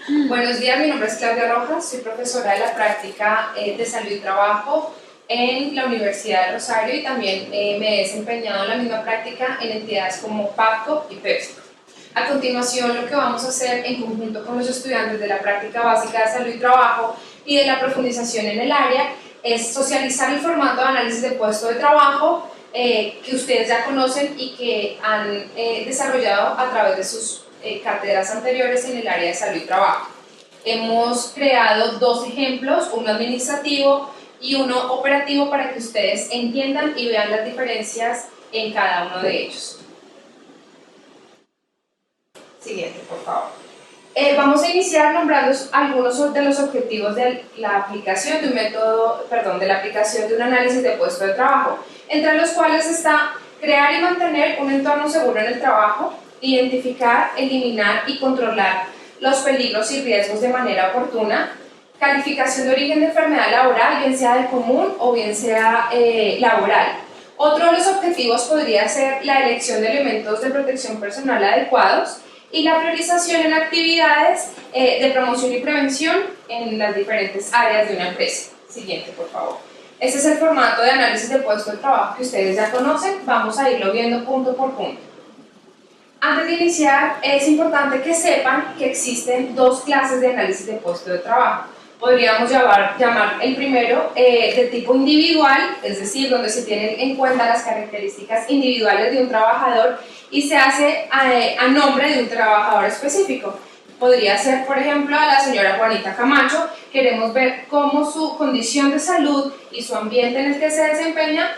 Buenos días, mi nombre es Claudia Rojas, soy profesora de la práctica de salud y trabajo en la Universidad de Rosario y también me he desempeñado en la misma práctica en entidades como PAPCO y PEPSCO. A continuación, lo que vamos a hacer en conjunto con los estudiantes de la práctica básica de salud y trabajo y de la profundización en el área es socializar el formato de análisis de puesto de trabajo que ustedes ya conocen y que han desarrollado a través de sus cátedras anteriores en el área de salud y trabajo. Hemos creado dos ejemplos, uno administrativo y uno operativo para que ustedes entiendan y vean las diferencias en cada uno de ellos. Siguiente, por favor. Vamos a iniciar nombrando algunos de los objetivos de la aplicación de un método, de la aplicación de un análisis de puesto de trabajo, entre los cuales está crear y mantener un entorno seguro en el trabajo, identificar, eliminar y controlar los peligros y riesgos de manera oportuna, calificación de origen de enfermedad laboral, bien sea de común o bien sea laboral. Otro de los objetivos podría ser la elección de elementos de protección personal adecuados y la priorización en actividades de promoción y prevención en las diferentes áreas de una empresa. Siguiente, por favor. Este es el formato de análisis de puesto de trabajo que ustedes ya conocen. Vamos a irlo viendo punto por punto. Antes de iniciar, es importante que sepan que existen dos clases de análisis de puesto de trabajo. Podríamos llamar el primero de tipo individual, es decir, donde se tienen en cuenta las características individuales de un trabajador y se hace a nombre de un trabajador específico. Podría ser, por ejemplo, a la señora Juanita Camacho. Queremos ver cómo su condición de salud y su ambiente en el que se desempeña,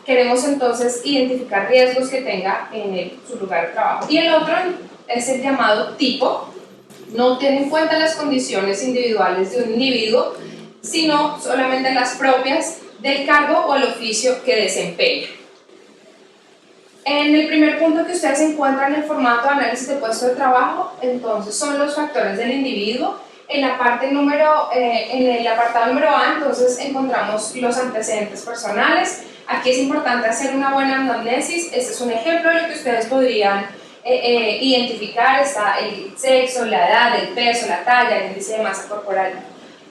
queremos entonces identificar riesgos que tenga en su lugar de trabajo. Y el otro es el llamado tipo. No tiene en cuenta las condiciones individuales de un individuo, sino solamente las propias del cargo o el oficio que desempeña. En el primer punto que ustedes encuentran en el formato de análisis de puesto de trabajo, entonces son los factores del individuo. En el apartado número A, entonces encontramos los antecedentes personales. Aquí es importante hacer una buena anamnesis. Este es un ejemplo de lo que ustedes podrían identificar. Está el sexo, la edad, el peso, la talla, el índice de masa corporal,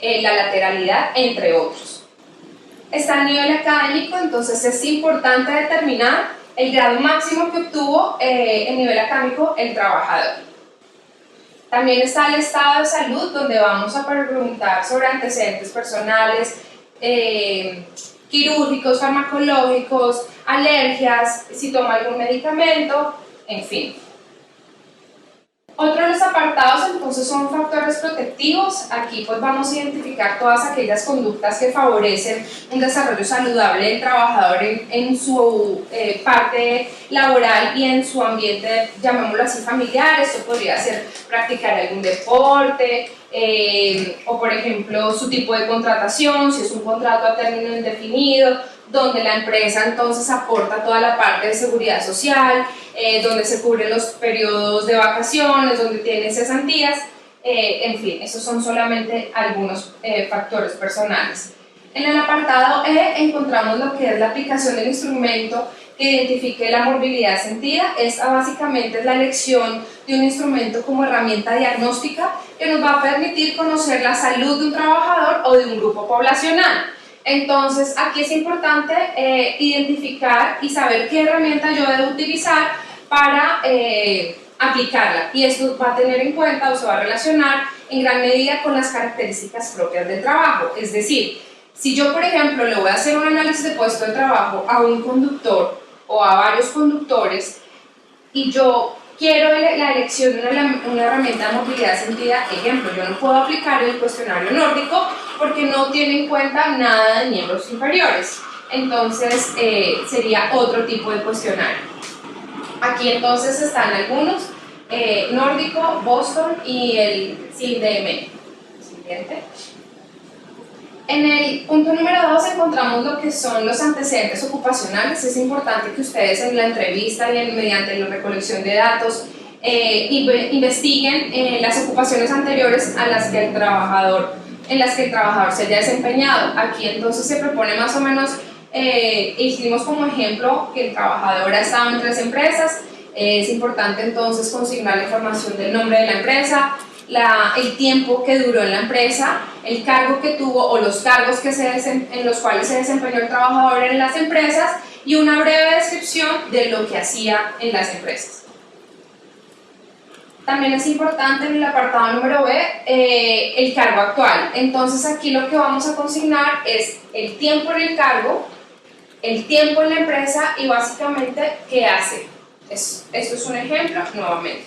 la lateralidad, entre otros. Está a nivel académico, entonces es importante determinar el grado máximo que obtuvo en nivel académico el trabajador. También está el estado de salud, donde vamos a preguntar sobre antecedentes personales, quirúrgicos, farmacológicos, alergias, si toma algún medicamento, en fin. Otro de los apartados entonces son factores protectivos. Aquí pues vamos a identificar todas aquellas conductas que favorecen un desarrollo saludable del trabajador en su parte laboral y en su ambiente, llamémoslo así, familiar. Esto podría ser practicar algún deporte o por ejemplo su tipo de contratación, si es un contrato a término indefinido, donde la empresa entonces aporta toda la parte de seguridad social, donde se cubren los periodos de vacaciones, donde tienen cesantías, en fin, esos son solamente algunos factores personales. En el apartado E encontramos lo que es la aplicación del instrumento que identifique la morbilidad sentida. Esta básicamente es la elección de un instrumento como herramienta diagnóstica que nos va a permitir conocer la salud de un trabajador o de un grupo poblacional. Entonces, aquí es importante identificar y saber qué herramienta yo debo utilizar para aplicarla, y esto va a tener en cuenta o se va a relacionar en gran medida con las características propias del trabajo. Es decir, si yo, por ejemplo, le voy a hacer un análisis de puesto de trabajo a un conductor o a varios conductores y yo quiero la elección de una herramienta de movilidad sentida, ejemplo, yo no puedo aplicar el cuestionario nórdico porque no tiene en cuenta nada de miembros inferiores. Entonces sería otro tipo de cuestionario. Aquí entonces están algunos, nórdico, Boston y el CIDM. Siguiente. En el punto número 2 encontramos lo que son los antecedentes ocupacionales. Es importante que ustedes en la entrevista y mediante la recolección de datos investiguen las ocupaciones anteriores a las que el trabajador se haya desempeñado. Aquí entonces se propone más o menos, hicimos como ejemplo que el trabajador ha estado en 3 empresas. Es importante entonces consignar la información del nombre de la empresa, el tiempo que duró en la empresa, el cargo que tuvo o los cargos en los cuales se desempeñó el trabajador en las empresas y una breve descripción de lo que hacía en las empresas. También es importante en el apartado número B el cargo actual. Entonces aquí lo que vamos a consignar es el tiempo en el cargo, el tiempo en la empresa y básicamente qué hace. Esto es un ejemplo nuevamente.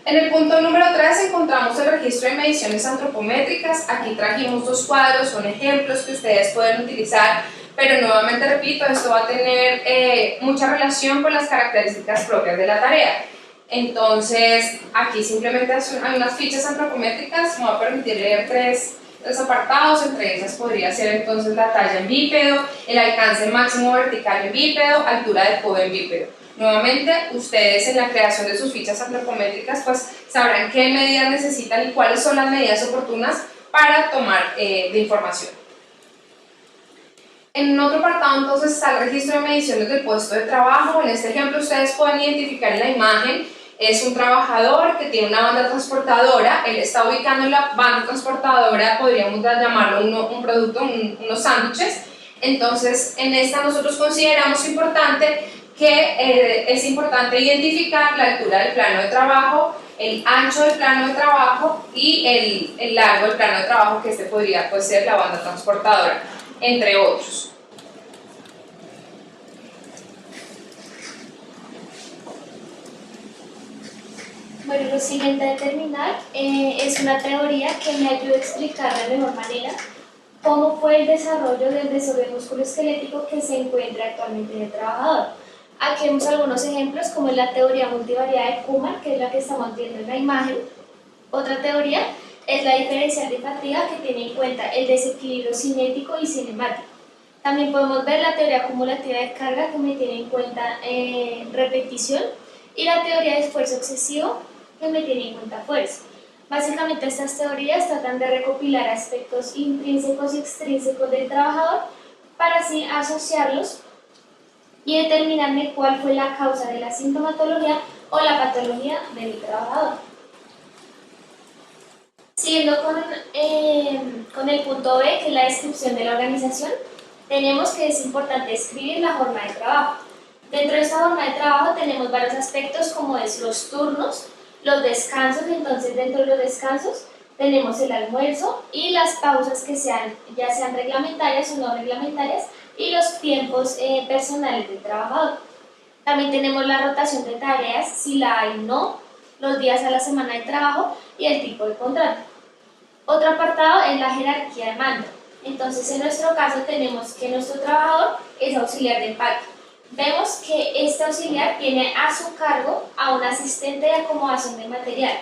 En el punto número 3 encontramos el registro de mediciones antropométricas. Aquí trajimos dos cuadros, son ejemplos que ustedes pueden utilizar, pero nuevamente repito, esto va a tener mucha relación con las características propias de la tarea. Entonces, aquí simplemente hay unas fichas antropométricas, me va a permitir leer tres apartados, entre esas podría ser entonces la talla en bípedo, el alcance máximo vertical en bípedo, altura del codo en bípedo. Nuevamente, ustedes en la creación de sus fichas antropométricas pues sabrán qué medidas necesitan y cuáles son las medidas oportunas para tomar de información. En otro apartado entonces está el registro de mediciones del puesto de trabajo. En este ejemplo ustedes pueden identificar en la imagen, es un trabajador que tiene una banda transportadora, él está ubicando en la banda transportadora, podríamos llamarlo un producto, unos sándwiches. Entonces en esta nosotros consideramos importante que es importante identificar la altura del plano de trabajo, el ancho del plano de trabajo y el largo del plano de trabajo, que este podría ser la banda transportadora, entre otros. Bueno, lo siguiente a determinar es una teoría que me ayuda a explicar de mejor manera cómo fue el desarrollo del desorden musculoesquelético que se encuentra actualmente en el trabajador. Aquí vemos algunos ejemplos, como es la teoría multivariada de Kumar, que es la que estamos viendo en la imagen. Otra teoría es la diferencial de fatiga, que tiene en cuenta el desequilibrio cinético y cinemático. También podemos ver la teoría acumulativa de carga, que me tiene en cuenta repetición, y la teoría de esfuerzo excesivo, que me tiene en cuenta fuerza. Básicamente estas teorías tratan de recopilar aspectos intrínsecos y extrínsecos del trabajador para así asociarlos y determinarme cuál fue la causa de la sintomatología o la patología del trabajador. Siguiendo con el punto B, que es la descripción de la organización, tenemos que es importante escribir la jornada de trabajo. Dentro de esta jornada de trabajo tenemos varios aspectos, como es los turnos, los descansos. Entonces dentro de los descansos tenemos el almuerzo y las pausas que ya sean reglamentarias o no reglamentarias, y los tiempos personales del trabajador. También tenemos la rotación de tareas, si la hay o no, los días a la semana de trabajo y el tipo de contrato. Otro apartado es la jerarquía de mando. Entonces en nuestro caso tenemos que nuestro trabajador es auxiliar de empaque. Vemos que este auxiliar tiene a su cargo a un asistente de acomodación de material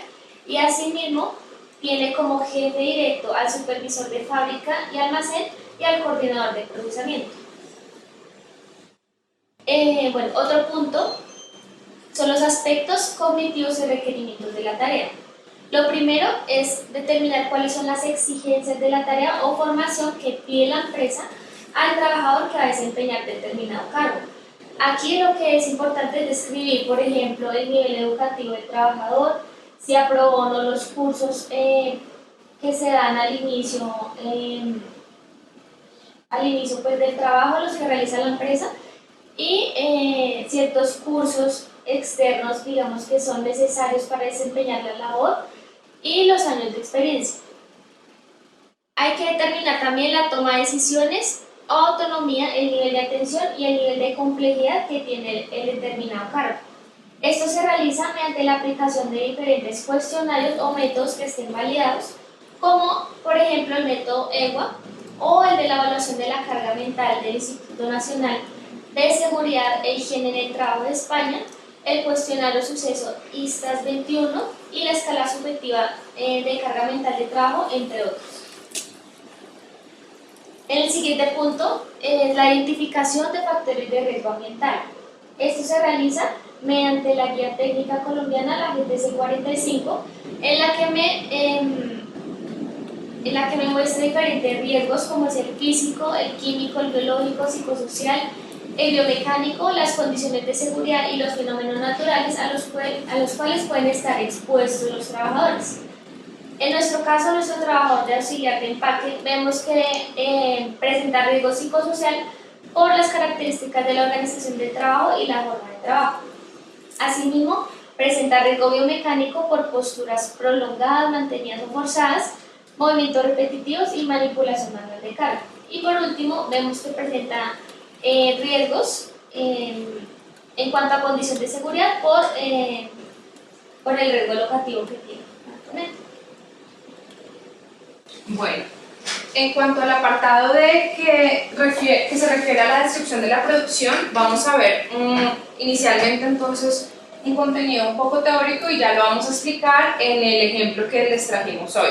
y asimismo tiene como jefe directo al supervisor de fábrica y almacén y al coordinador de procesamiento. Bueno, otro punto son los aspectos cognitivos y requerimientos de la tarea. Lo primero es determinar cuáles son las exigencias de la tarea o formación que pide la empresa al trabajador que va a desempeñar determinado cargo. Aquí lo que es importante es describir, por ejemplo, el nivel educativo del trabajador, si aprobó o no los cursos que se dan al inicio pues, del trabajo, los que realiza la empresa, y ciertos cursos externos, digamos, que son necesarios para desempeñar la labor, y los años de experiencia. Hay que determinar también la toma de decisiones, autonomía, el nivel de atención y el nivel de complejidad que tiene el determinado cargo. Esto se realiza mediante la aplicación de diferentes cuestionarios o métodos que estén validados, como por ejemplo el método EWA o el de la evaluación de la carga mental del Instituto Nacional de Seguridad e Higiene en el Trabajo de España, el cuestionario suceso ISTAS 21 y la escala subjetiva de carga mental de trabajo, entre otros. En el siguiente punto es la identificación de factores de riesgo ambiental. Esto se realiza mediante la Guía Técnica Colombiana, la GTC 45, en la que me muestra diferentes riesgos, como es el físico, el químico, el biológico, psicosocial, el biomecánico, las condiciones de seguridad y los fenómenos naturales a los cuales pueden estar expuestos los trabajadores. En nuestro caso, nuestro trabajador de auxiliar de empaque, vemos que presenta riesgo psicosocial por las características de la organización del trabajo y la forma de trabajo. Asimismo, presenta riesgo biomecánico por posturas prolongadas, mantenidas o forzadas, movimientos repetitivos y manipulación manual de carga. Y por último, vemos que presenta riesgos en cuanto a condición de seguridad por el riesgo locativo que tiene. Bueno, en cuanto al apartado de que se refiere a la destrucción de la producción, vamos a ver inicialmente entonces un contenido un poco teórico y ya lo vamos a explicar en el ejemplo que les trajimos hoy.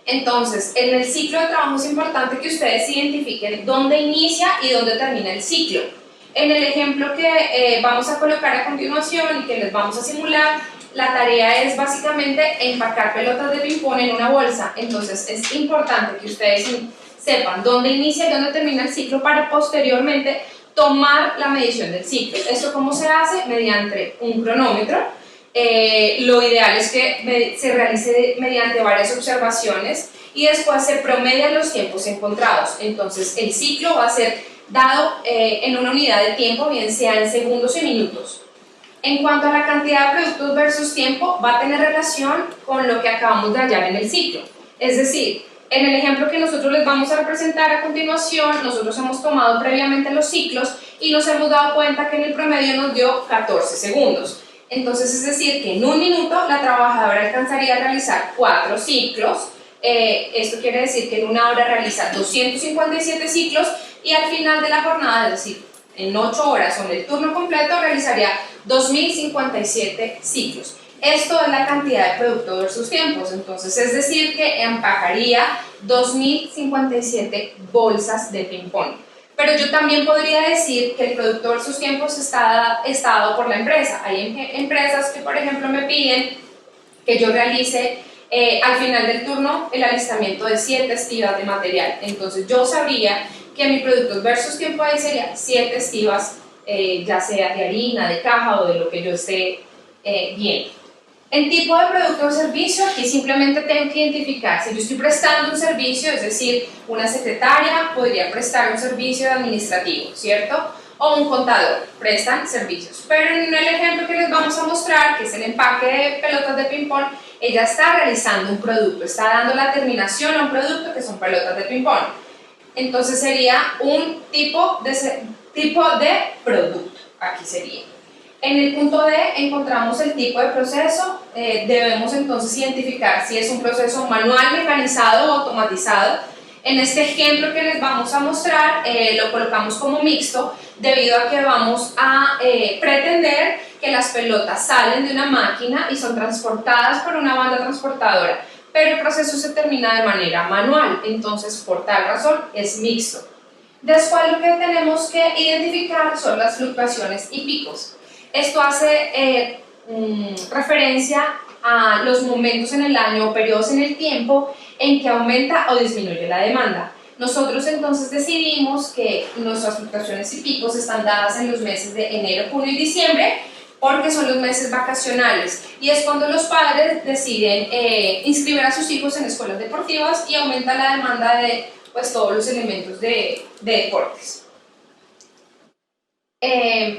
Entonces, en el ciclo de trabajo es importante que ustedes identifiquen dónde inicia y dónde termina el ciclo. En el ejemplo que vamos a colocar a continuación y que les vamos a simular, la tarea es básicamente empacar pelotas de ping-pong en una bolsa. Entonces, es importante que ustedes sepan dónde inicia y dónde termina el ciclo para posteriormente tomar la medición del ciclo. ¿Esto cómo se hace? Mediante un cronómetro. Lo ideal es que se realice mediante varias observaciones y después se promedian los tiempos encontrados. Entonces el ciclo va a ser dado en una unidad de tiempo, bien sea en segundos y minutos. En cuanto a la cantidad de productos versus tiempo, va a tener relación con lo que acabamos de hallar en el ciclo. Es decir, en el ejemplo que nosotros les vamos a representar a continuación, nosotros hemos tomado previamente los ciclos y nos hemos dado cuenta que en el promedio nos dio 14 segundos. Entonces, es decir, que en un minuto la trabajadora alcanzaría a realizar 4 ciclos. Esto quiere decir que en una hora realiza 257 ciclos y al final de la jornada, es decir, en 8 horas o en el turno completo, realizaría 2057 ciclos. Esto es la cantidad de producto versus tiempos. Entonces, es decir, que empacaría 2057 bolsas de ping-pong. Pero yo también podría decir que el producto versus tiempos está dado por la empresa. Hay empresas que, por ejemplo, me piden que yo realice al final del turno el alistamiento de 7 estivas de material. Entonces yo sabría que mi producto versus tiempo ahí sería 7 estivas, ya sea de harina, de caja o de lo que yo esté viendo. El tipo de producto o servicio, aquí simplemente tengo que identificar si yo estoy prestando un servicio, es decir, una secretaria podría prestar un servicio administrativo, ¿cierto? O un contador, prestan servicios. Pero en el ejemplo que les vamos a mostrar, que es el empaque de pelotas de ping-pong, ella está realizando un producto, está dando la terminación a un producto que son pelotas de ping-pong. Entonces sería un tipo de producto, aquí sería. En el punto D encontramos el tipo de proceso. Debemos entonces identificar si es un proceso manual, mecanizado o automatizado. En este ejemplo que les vamos a mostrar lo colocamos como mixto debido a que vamos a pretender que las pelotas salen de una máquina y son transportadas por una banda transportadora, pero el proceso se termina de manera manual, entonces por tal razón es mixto. Después lo que tenemos que identificar son las fluctuaciones y picos. Esto hace referencia a los momentos en el año o periodos en el tiempo en que aumenta o disminuye la demanda. Nosotros entonces decidimos que nuestras fluctuaciones y picos están dadas en los meses de enero, junio y diciembre porque son los meses vacacionales y es cuando los padres deciden inscribir a sus hijos en escuelas deportivas y aumenta la demanda de todos los elementos de deportes.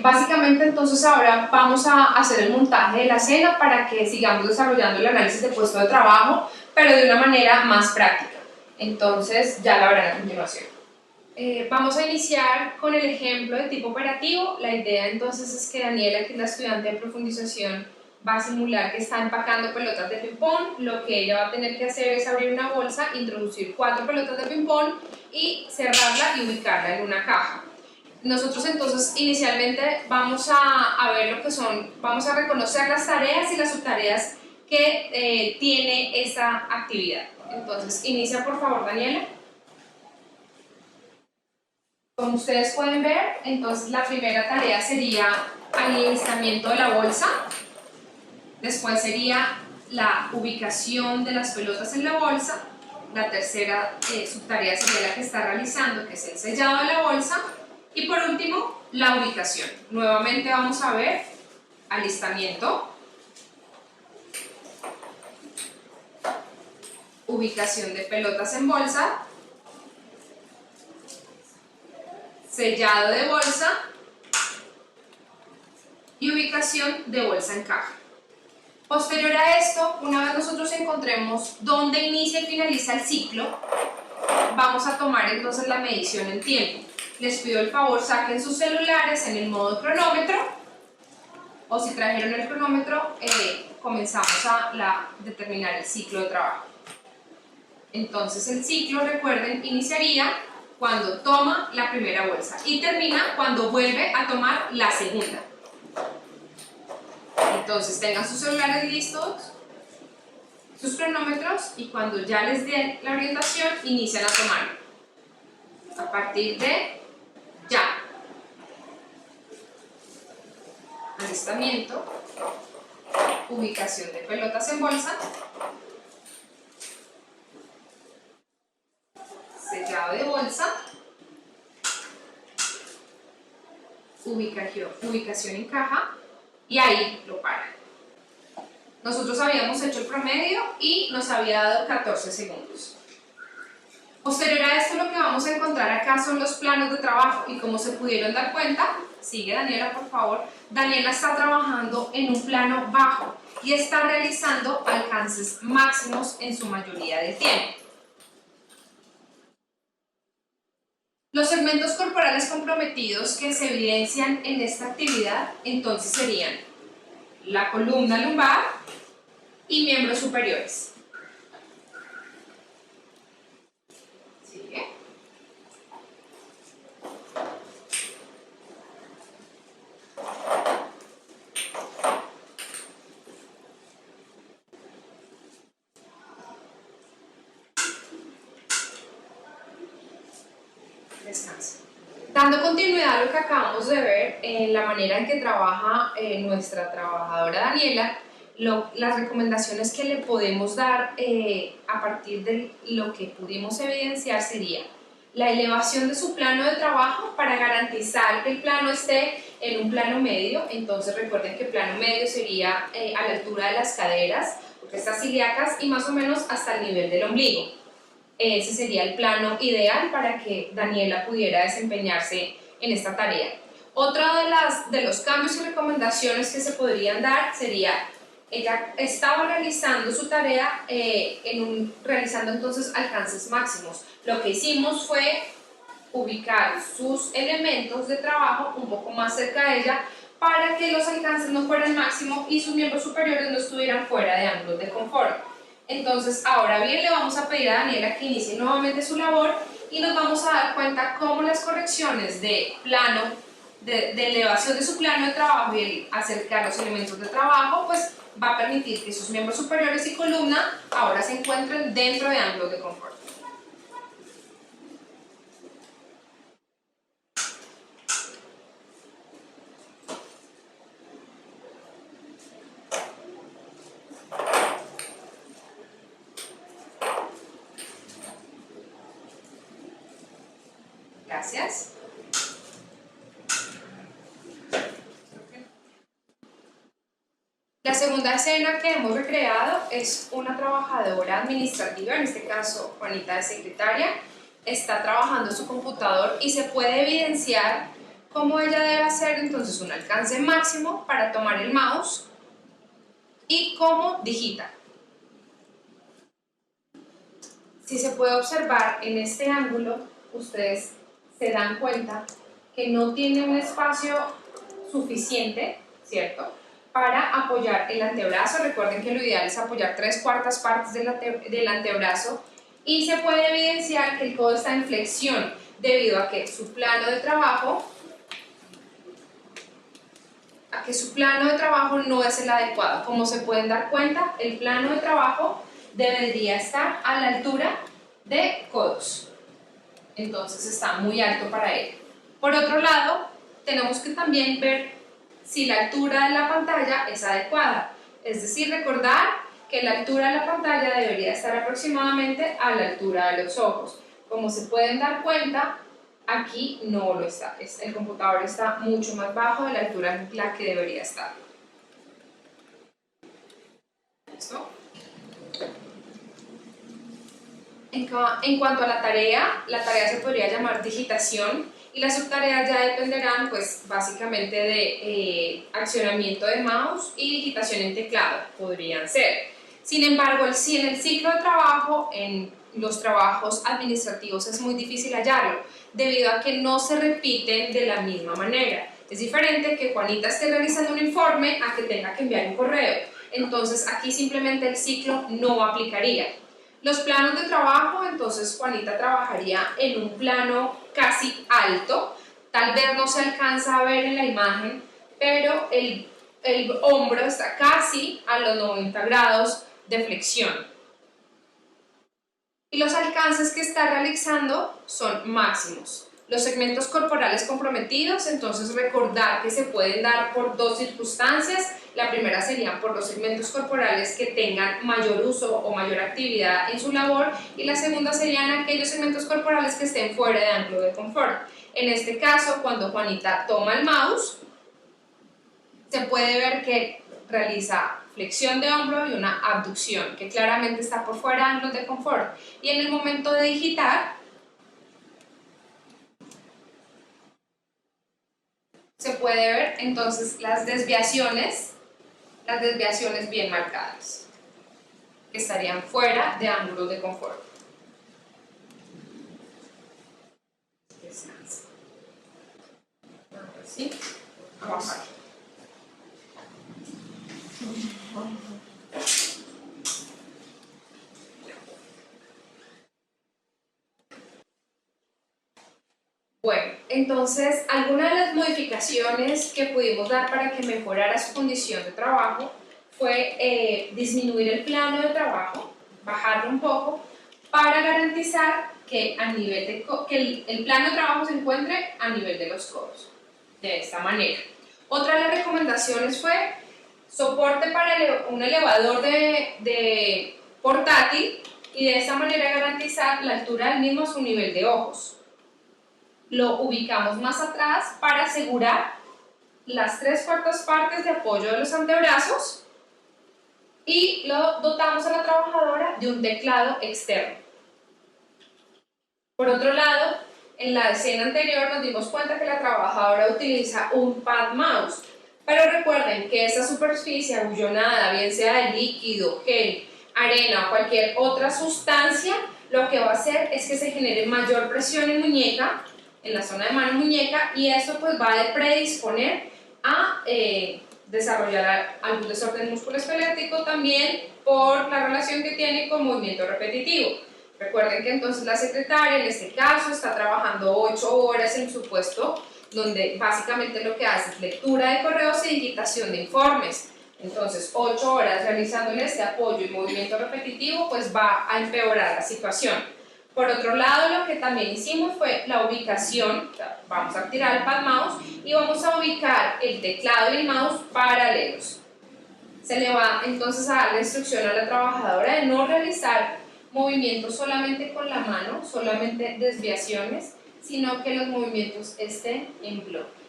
Básicamente entonces ahora vamos a hacer el montaje de la escena para que sigamos desarrollando el análisis de puesto de trabajo, pero de una manera más práctica. Entonces ya la verán a continuación. Vamos a iniciar con el ejemplo de tipo operativo. La idea entonces es que Daniela, que es la estudiante de profundización, va a simular que está empacando pelotas de ping-pong. Lo que ella va a tener que hacer es abrir una bolsa, introducir 4 pelotas de ping-pong y cerrarla y ubicarla en una caja. Nosotros entonces inicialmente vamos a ver lo que son, vamos a reconocer las tareas y las subtareas que tiene esa actividad. Entonces, inicia por favor, Daniela. Como ustedes pueden ver, entonces la primera tarea sería el alistamiento de la bolsa. Después sería la ubicación de las pelotas en la bolsa. La tercera subtarea sería la que está realizando, que es el sellado de la bolsa. Y por último, la ubicación. Nuevamente vamos a ver alistamiento, ubicación de pelotas en bolsa, sellado de bolsa y ubicación de bolsa en caja. Posterior a esto, una vez nosotros encontremos dónde inicia y finaliza el ciclo, vamos a tomar entonces la medición en tiempo. Les pido el favor, saquen sus celulares en el modo cronómetro, o si trajeron el cronómetro, comenzamos a determinar el ciclo de trabajo. Entonces el ciclo, recuerden, iniciaría cuando toma la primera bolsa y termina cuando vuelve a tomar la segunda. Entonces tengan sus celulares listos, sus cronómetros, y cuando ya les den la orientación, inician a tomar. A partir de ya. Alistamiento, ubicación de pelotas en bolsa, sellado de bolsa, ubicación en caja, y ahí lo para. Nosotros habíamos hecho el promedio y nos había dado 14 segundos. Posterior a esto, lo que vamos a encontrar acá son los planos de trabajo, y como se pudieron dar cuenta, sigue Daniela por favor, Daniela está trabajando en un plano bajo y está realizando alcances máximos en su mayoría del tiempo. Los segmentos corporales comprometidos que se evidencian en esta actividad entonces serían la columna lumbar y miembros superiores. Sigue. Descansa. Dando continuidad a lo que acabamos de ver, en la manera en que trabaja nuestra trabajadora Daniela, las recomendaciones que le podemos dar a partir de lo que pudimos evidenciar sería la elevación de su plano de trabajo para garantizar que el plano esté en un plano medio. Entonces recuerden que plano medio sería a la altura de las caderas, estas ilíacas, y más o menos hasta el nivel del ombligo. Ese sería el plano ideal para que Daniela pudiera desempeñarse en esta tarea. Otro de los cambios y recomendaciones que se podrían dar sería, ella estaba realizando su tarea realizando entonces alcances máximos. Lo que hicimos fue ubicar sus elementos de trabajo un poco más cerca de ella para que los alcances no fueran máximos y sus miembros superiores no estuvieran fuera de ángulos de confort. Entonces, ahora bien, le vamos a pedir a Daniela que inicie nuevamente su labor y nos vamos a dar cuenta cómo las correcciones de elevación de su plano de trabajo y el acercar los elementos de trabajo, pues va a permitir que sus miembros superiores y columna ahora se encuentren dentro de ángulos de confort. Gracias. La segunda escena que hemos recreado es una trabajadora administrativa, en este caso Juanita de secretaria, está trabajando en su computador y se puede evidenciar cómo ella debe hacer entonces un alcance máximo para tomar el mouse y cómo digita. Si se puede observar en este ángulo, ustedes se dan cuenta que no tiene un espacio suficiente, ¿cierto?, para apoyar el antebrazo. Recuerden que lo ideal es apoyar 3/4 partes del antebrazo, y se puede evidenciar que el codo está en flexión debido a que su plano de trabajo no es el adecuado. Como se pueden dar cuenta, el plano de trabajo debería estar a la altura de codos. Entonces está muy alto para él. Por otro lado, tenemos que también ver si la altura de la pantalla es adecuada. Es decir, recordar que la altura de la pantalla debería estar aproximadamente a la altura de los ojos. Como se pueden dar cuenta, Aquí no lo está, el computador está mucho más bajo de la altura en la que debería estar. ¿Listo? En cuanto a la tarea se podría llamar digitación y las subtareas ya dependerán pues básicamente de accionamiento de mouse y digitación en teclado, podrían ser. Sin embargo, si en el ciclo de trabajo, en los trabajos administrativos es muy difícil hallarlo, debido a que no se repiten de la misma manera. Es diferente que Juanita esté realizando un informe a que tenga que enviar un correo. Entonces aquí simplemente el ciclo no aplicaría. Los planos de trabajo, entonces Juanita trabajaría en un plano casi alto, tal vez no se alcanza a ver en la imagen, pero el hombro está casi a los 90 grados de flexión. Y los alcances que está realizando son máximos. Los segmentos corporales comprometidos, entonces recordar que se pueden dar por dos circunstancias. La primera sería por los segmentos corporales que tengan mayor uso o mayor actividad en su labor, y la segunda serían aquellos segmentos corporales que estén fuera de ángulo de confort. En este caso, cuando Juanita toma el mouse, se puede ver que realiza flexión de hombro y una abducción, que claramente está por fuera de ángulo de confort. Y en el momento de digitar, se puede ver entonces las desviaciones bien marcadas, que estarían fuera de ángulos de confort. Descansa. Ahora sí, a bajar. Bueno, entonces, algunas de las modificaciones que pudimos dar para que mejorara su condición de trabajo fue disminuir el plano de trabajo, bajarlo un poco, para garantizar que, el plano de trabajo se encuentre a nivel de los codos, de esta manera. Otra de las recomendaciones fue soporte para un elevador de portátil, y de esta manera garantizar la altura del mismo a su nivel de ojos. Lo ubicamos más atrás para asegurar las 3/4 partes de apoyo de los antebrazos, y lo dotamos a la trabajadora de un teclado externo. Por otro lado, en la escena anterior nos dimos cuenta que la trabajadora utiliza un pad mouse, pero recuerden que esa superficie abullonada, bien sea de líquido, gel, arena o cualquier otra sustancia, lo que va a hacer es que se genere mayor presión en muñeca, en la zona de mano y muñeca, y eso pues va a predisponer a desarrollar algún desorden musculoesquelético, también por la relación que tiene con movimiento repetitivo. Recuerden que entonces la secretaria en este caso está trabajando 8 horas en su puesto, donde básicamente lo que hace es lectura de correos y digitación de informes. Entonces 8 horas realizándole este apoyo y movimiento repetitivo pues va a empeorar la situación. Por otro lado, lo que también hicimos fue la ubicación. Vamos a activar el pad mouse y vamos a ubicar el teclado y el mouse paralelos. Se le va entonces a dar la instrucción a la trabajadora de no realizar movimientos solamente con la mano, solamente desviaciones, sino que los movimientos estén en bloque.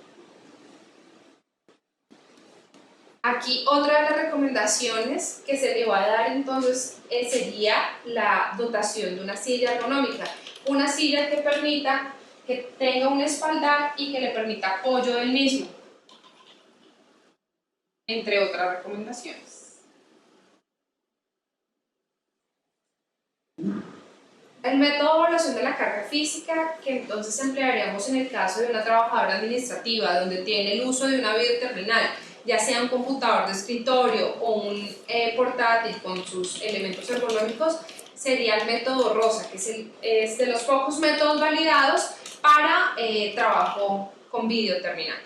Aquí otra de las recomendaciones que se le va a dar entonces sería la dotación de una silla ergonómica, una silla que permita que tenga un espaldar y que le permita apoyo del mismo, entre otras recomendaciones. El método de evaluación de la carga física, que entonces emplearíamos en el caso de una trabajadora administrativa donde tiene el uso de una videoterminal, ya sea un computador de escritorio o un portátil con sus elementos ergonómicos, sería el método ROSA, que es de los pocos métodos validados para trabajo con videoterminal.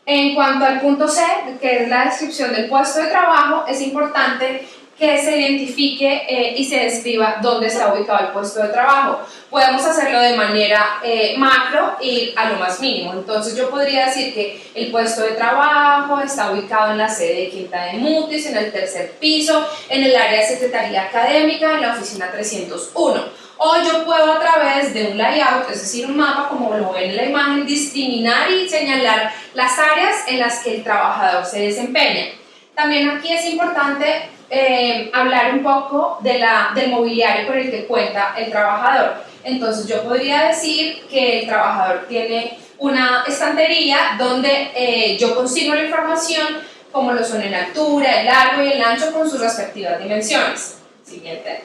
En cuanto al punto C, que es la descripción del puesto de trabajo, es importante que se identifique y se describa dónde está ubicado el puesto de trabajo. Podemos hacerlo de manera macro y a lo más mínimo. Entonces yo podría decir que el puesto de trabajo está ubicado en la sede de Quinta de Mutis, en el 3er piso, en el área de secretaría académica, en la oficina 301. O yo puedo a través de un layout, es decir, un mapa, como lo ven en la imagen, discriminar y señalar las áreas en las que el trabajador se desempeña. También aquí es importante hablar un poco del mobiliario con el que cuenta el trabajador. Entonces yo podría decir que el trabajador tiene una estantería donde yo consigno la información como lo son en altura, el largo y el ancho con sus respectivas dimensiones. Siguiente.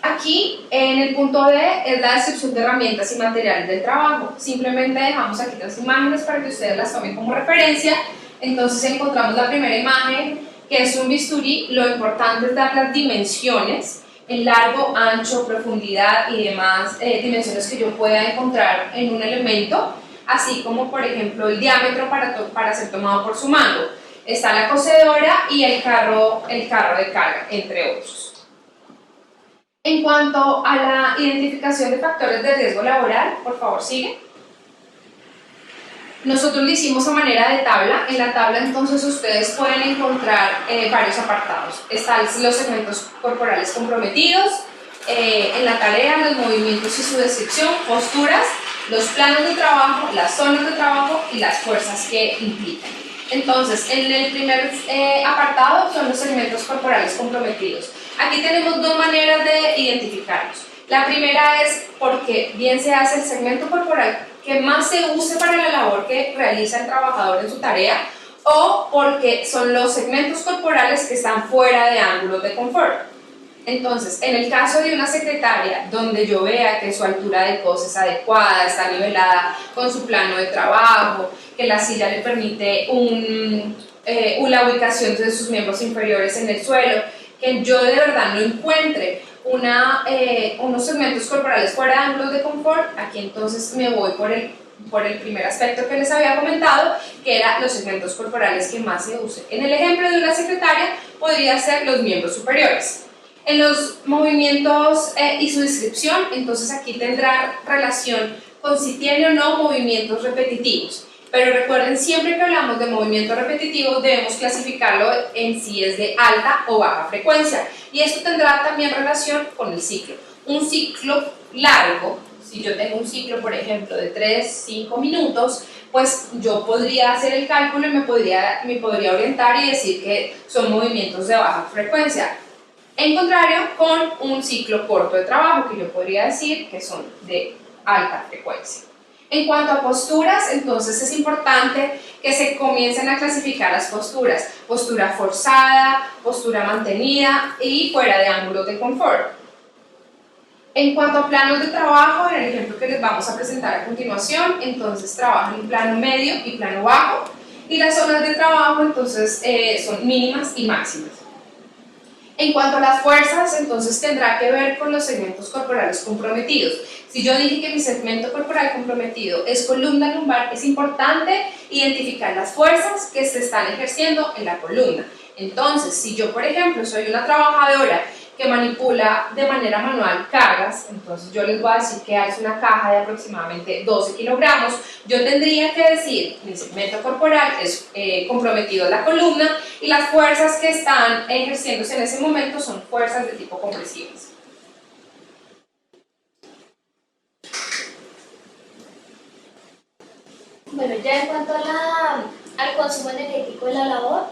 Aquí en el punto D es la descripción de herramientas y materiales del trabajo. Simplemente dejamos aquí las imágenes para que ustedes las tomen como referencia. Entonces encontramos la primera imagen, que es un bisturí. Lo importante es dar las dimensiones, el largo, ancho, profundidad y demás dimensiones que yo pueda encontrar en un elemento, así como por ejemplo el diámetro para ser tomado por su mano. Está la cocedora y el carro de carga, entre otros. En cuanto a la identificación de factores de riesgo laboral, por favor sigue. Nosotros lo hicimos a manera de tabla. En la tabla entonces ustedes pueden encontrar varios apartados. Están los segmentos corporales comprometidos, en la tarea, los movimientos y su descripción, posturas, los planos de trabajo, las zonas de trabajo y las fuerzas que implican. Entonces, en el primer apartado son los segmentos corporales comprometidos. Aquí tenemos dos maneras de identificarlos. La primera es porque bien se hace el segmento corporal que más se use para la labor que realiza el trabajador en su tarea, o porque son los segmentos corporales que están fuera de ángulos de confort. Entonces, en el caso de una secretaria donde yo vea que su altura de cos es adecuada, está nivelada con su plano de trabajo, que la silla le permite la ubicación de sus miembros inferiores en el suelo, que yo de verdad no encuentre unos segmentos corporales fuera de ángulos de confort, aquí entonces me voy por el primer aspecto que les había comentado, que eran los segmentos corporales que más se usen. En el ejemplo de una secretaria podría ser los miembros superiores. En los movimientos y su descripción, entonces aquí tendrá relación con si tiene o no movimientos repetitivos. Pero recuerden, siempre que hablamos de movimiento repetitivo debemos clasificarlo en si es de alta o baja frecuencia, y esto tendrá también relación con el ciclo. Un ciclo largo, si yo tengo un ciclo por ejemplo de 3-5 minutos, pues yo podría hacer el cálculo y me podría orientar y decir que son movimientos de baja frecuencia. En contrario, con un ciclo corto de trabajo, que yo podría decir que son de alta frecuencia. En cuanto a posturas, entonces es importante que se comiencen a clasificar las posturas. Postura forzada, postura mantenida y fuera de ángulos de confort. En cuanto a planos de trabajo, en el ejemplo que les vamos a presentar a continuación, entonces trabajan en plano medio y plano bajo, y las zonas de trabajo entonces son mínimas y máximas. En cuanto a las fuerzas, entonces tendrá que ver con los segmentos corporales comprometidos. Si yo dije que mi segmento corporal comprometido es columna lumbar, es importante identificar las fuerzas que se están ejerciendo en la columna. Entonces, si yo, por ejemplo, soy una trabajadora que manipula de manera manual cargas, entonces yo les voy a decir que es una caja de aproximadamente 12 kilogramos, yo tendría que decir mi segmento corporal es comprometido en la columna y las fuerzas que están ejerciéndose en ese momento son fuerzas de tipo compresivas. Bueno, ya en cuanto al consumo energético de la labor,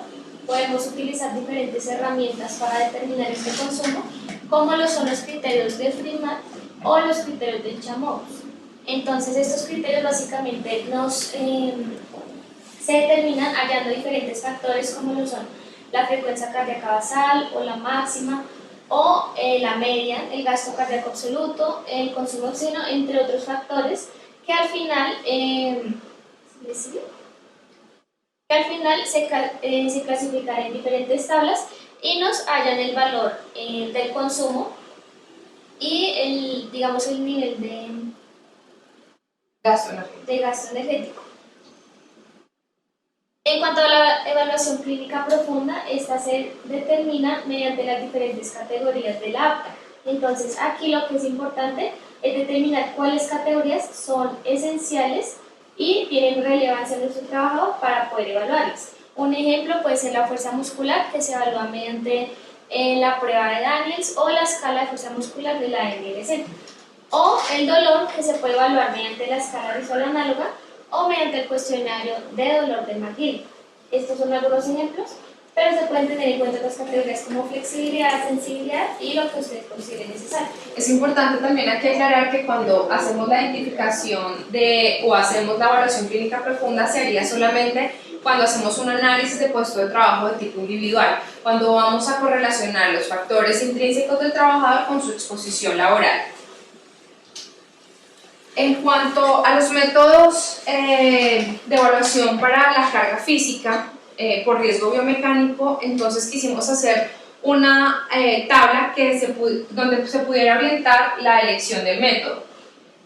podemos utilizar diferentes herramientas para determinar este consumo, como lo son los criterios de Freeman o los criterios de Chamorro. Entonces, estos criterios básicamente se determinan hallando diferentes factores, como lo son la frecuencia cardíaca basal o la máxima, o la media, el gasto cardíaco absoluto, el consumo de oxígeno, entre otros factores que al final se clasificará en diferentes tablas y nos hallan el valor del consumo y el nivel de gasto energético. En cuanto a la evaluación clínica profunda, esta se determina mediante las diferentes categorías de la APTA. Entonces, aquí lo que es importante es determinar cuáles categorías son esenciales y tienen relevancia en nuestro trabajo para poder evaluarlas. Un ejemplo puede ser la fuerza muscular, que se evalúa mediante en la prueba de Daniels o la escala de fuerza muscular de la MRC, o el dolor, que se puede evaluar mediante la escala visual análoga o mediante el cuestionario de dolor de McGill. Estos son algunos ejemplos, pero se pueden tener en cuenta otras categorías como flexibilidad, sensibilidad y lo que usted considere necesario. Es importante también aquí aclarar que cuando hacemos la identificación o hacemos la evaluación clínica profunda se haría solamente cuando hacemos un análisis de puesto de trabajo de tipo individual, cuando vamos a correlacionar los factores intrínsecos del trabajador con su exposición laboral. En cuanto a los métodos de evaluación para la carga física por riesgo biomecánico, entonces quisimos hacer una tabla donde se pudiera orientar la elección del método.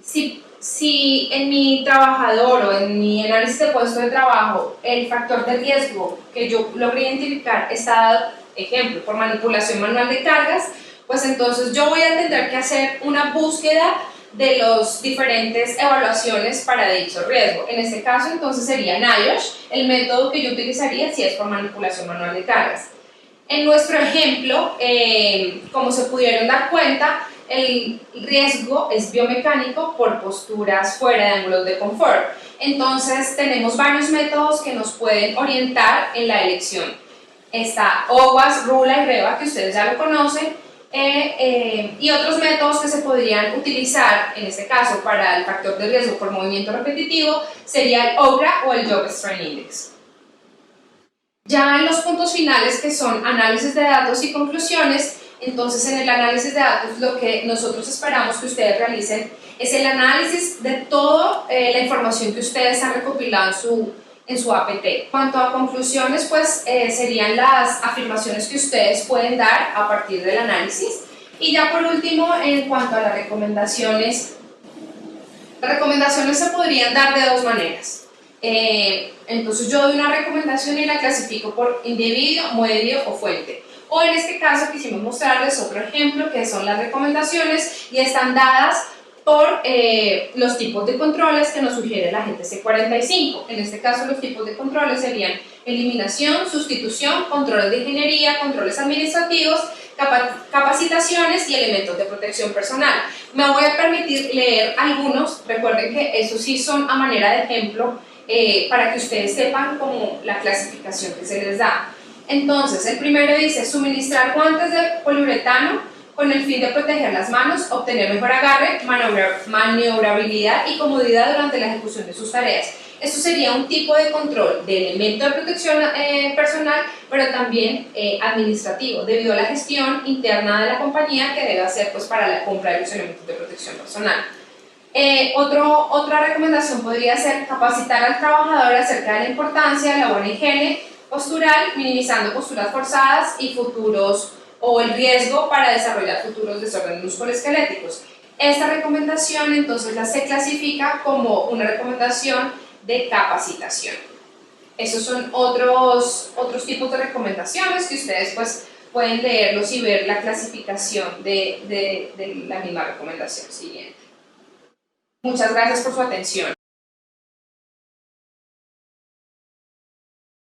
Si en mi trabajador o en mi análisis de puesto de trabajo el factor de riesgo que yo logré identificar está dado, ejemplo, por manipulación manual de cargas, pues entonces yo voy a tener que hacer una búsqueda de las diferentes evaluaciones para dicho riesgo. En este caso entonces sería NIOSH, el método que yo utilizaría si es por manipulación manual de cargas. En nuestro ejemplo, como se pudieron dar cuenta, el riesgo es biomecánico por posturas fuera de ángulos de confort. Entonces tenemos varios métodos que nos pueden orientar en la elección. Está OWASP, RULA y REVA, que ustedes ya lo conocen, y otros métodos que se podrían utilizar, en este caso para el factor de riesgo por movimiento repetitivo, sería el OGRA o el Job Strain Index. Ya en los puntos finales, que son análisis de datos y conclusiones, entonces en el análisis de datos lo que nosotros esperamos que ustedes realicen es el análisis de toda la información que ustedes han recopilado en su APT. En cuanto a conclusiones, pues serían las afirmaciones que ustedes pueden dar a partir del análisis. Y ya por último, en cuanto a las recomendaciones se podrían dar de dos maneras. Entonces yo doy una recomendación y la clasifico por individuo, medio o fuente. O en este caso quisimos mostrarles otro ejemplo que son las recomendaciones y están dadas por los tipos de controles que nos sugiere la GTC 45. En este caso los tipos de controles serían eliminación, sustitución, controles de ingeniería, controles administrativos, capacitaciones y elementos de protección personal. Me voy a permitir leer algunos, recuerden que esos sí son a manera de ejemplo para que ustedes sepan como la clasificación que se les da. Entonces, el primero dice suministrar guantes de poliuretano con el fin de proteger las manos, obtener mejor agarre, maniobrabilidad y comodidad durante la ejecución de sus tareas. Esto sería un tipo de control de elemento de protección personal, pero también administrativo, debido a la gestión interna de la compañía que debe hacer pues, para la compra de los elementos de protección personal. Otra recomendación podría ser capacitar al trabajador acerca de la importancia de la buena higiene postural, minimizando posturas forzadas y futuros o el riesgo para desarrollar futuros desórdenes musculoesqueléticos. Esta recomendación entonces se clasifica como una recomendación de capacitación. Esos son otros tipos de recomendaciones que ustedes pues, pueden leerlos y ver la clasificación de la misma recomendación siguiente. Muchas gracias por su atención.